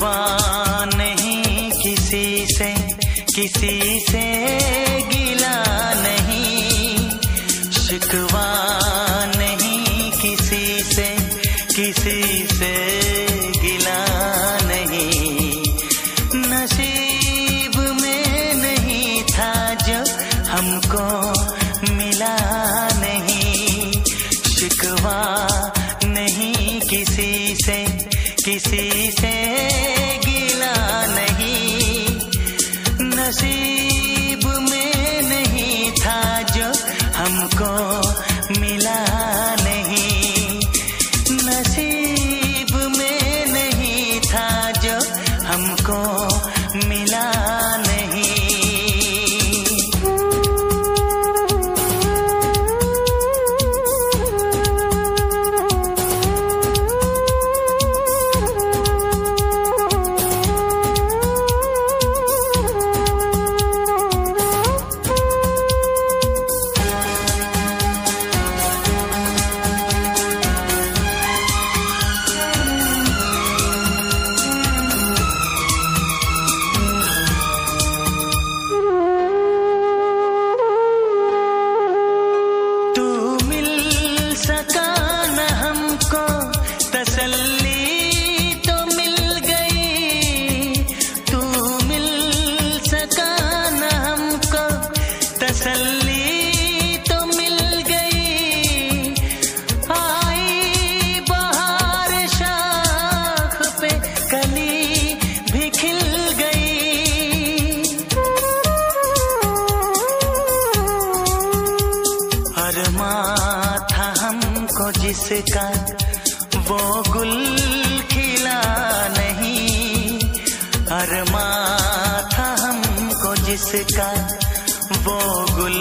शिकवा नहीं किसी से, किसी से गिला नहीं, शिकवा नहीं किसी से, किसी से गिला नहीं। नसीब में नहीं था जो हमको मिला नहीं, शिकवा नहीं किसी से, किसी से गिला नहीं। नसीब में नहीं था जो हमको मिला नहीं, नसीब में नहीं था जो हमको मिला नहीं। तसल्ली तो मिल गई, आई बहार शाख पे कली भी खिल गई। अरमां था हमको जिसका वो गुल खिला नहीं, अरमां था हमको जिसका वो गुल